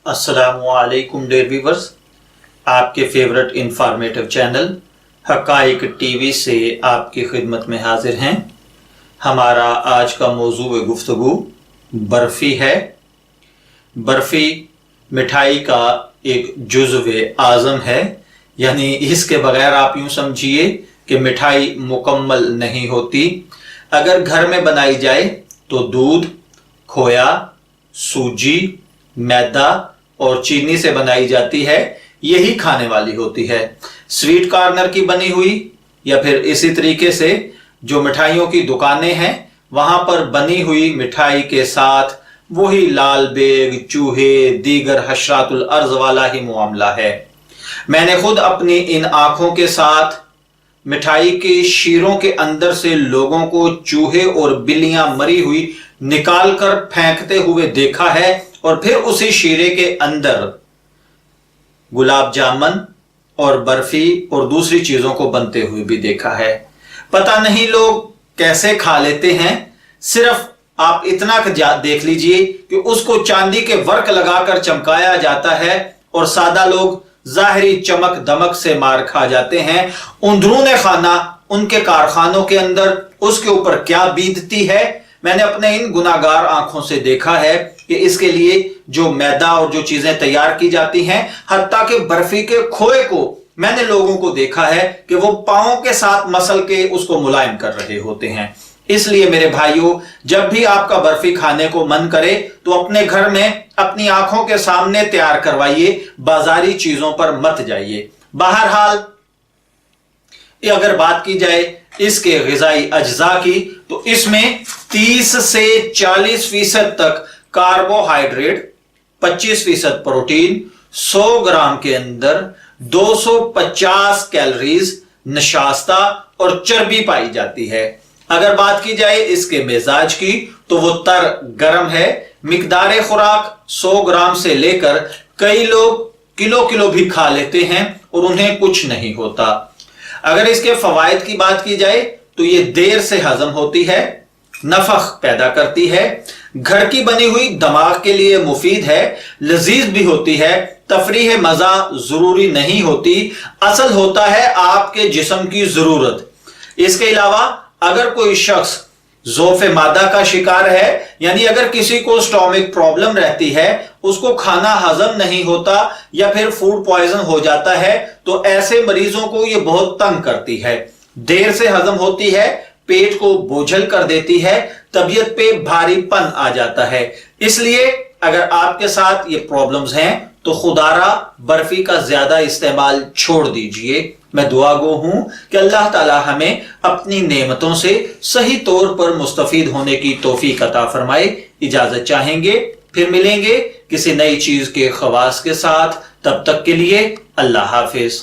अस्सलामु अलैकुम dear viewers, आपके फेवरेट इंफॉर्मेटिव चैनल हकाइक टीवी से आपकी खिदमत में हाजिर हैं। हमारा आज का मौजू गुफ्तगू बर्फ़ी है। बर्फ़ी मिठाई का एक जुज़्व आज़म है, यानी इसके बगैर आप यूँ समझिए कि मिठाई मुकम्मल नहीं होती। अगर घर में बनाई जाए तो दूध, खोया, सूजी, मैदा और चीनी से बनाई जाती है, यही खाने वाली होती है। स्वीट कॉर्नर की बनी हुई या फिर इसी तरीके से जो मिठाइयों की दुकानें हैं वहां पर बनी हुई मिठाई के साथ वही लाल बेग, चूहे, दीगर हशरातुल अर्ज वाला ही मामला है। मैंने खुद अपनी इन आंखों के साथ मिठाई के शीरों के अंदर से लोगों को चूहे और बिल्लियां मरी हुई निकाल कर फेंकते हुए देखा है और फिर उसी शीरे के अंदर गुलाब जामुन और बर्फी और दूसरी चीजों को बनते हुए भी देखा है। पता नहीं लोग कैसे खा लेते हैं। सिर्फ आप इतना देख लीजिए कि उसको चांदी के वर्क लगाकर चमकाया जाता है और सादा लोग जाहिरी चमक दमक से मार खा जाते हैं। अंदरूने खाना उनके कारखानों के अंदर उसके ऊपर क्या बीतती है, मैंने अपने इन गुनाहगार आंखों से देखा है कि इसके लिए जो मैदा और जो चीजें तैयार की जाती हैं, हत्ता कि बर्फी के खोए को मैंने लोगों को देखा है कि वो पांवों के साथ मसल के उसको मुलायम कर रहे होते हैं। इसलिए मेरे भाइयों, जब भी आपका बर्फी खाने को मन करे तो अपने घर में अपनी आंखों के सामने तैयार करवाइए, बाजारी चीजों पर मत जाइए। बहरहाल अगर बात की जाए इसके ग़िज़ाई अज्जा की तो इसमें 30 से 40% तक कार्बोहाइड्रेट, 25% प्रोटीन, 100 ग्राम के अंदर 250 कैलोरीज, नशास्ता और चर्बी पाई जाती है। अगर बात की जाए इसके मिजाज की तो वो तर गरम है। मिकदार खुराक 100 ग्राम से लेकर कई लोग किलो किलो भी खा लेते हैं और उन्हें कुछ नहीं होता। अगर इसके फवायद की बात की जाए तो ये देर से हजम होती है, नफख पैदा करती है, घर की बनी हुई दिमाग के लिए मुफीद है, लजीज भी होती है, तफरीह मजा जरूरी नहीं होती, असल होता है आपके जिस्म की जरूरत। इसके अलावा अगर कोई शख्स ज़ौफ़े मादा का शिकार है, यानी अगर किसी को स्टोमिक प्रॉब्लम रहती है, उसको खाना हजम नहीं होता या फिर फूड पॉइजन हो जाता है, तो ऐसे मरीजों को यह बहुत तंग करती है। देर से हजम होती है, पेट को बोझल कर देती है, तबीयत पे भारीपन आ जाता है। इसलिए अगर आपके साथ ये प्रॉब्लम्स हैं तो खुदारा बर्फी का ज्यादा इस्तेमाल छोड़ दीजिए। मैं दुआ गो हूं कि अल्लाह ताला हमें अपनी नेमतों से सही तौर पर मुस्तफीद होने की तौफीक अता फरमाए। इजाजत चाहेंगे, फिर मिलेंगे किसी नई चीज के खवास के साथ। तब तक के लिए अल्लाह हाफिज।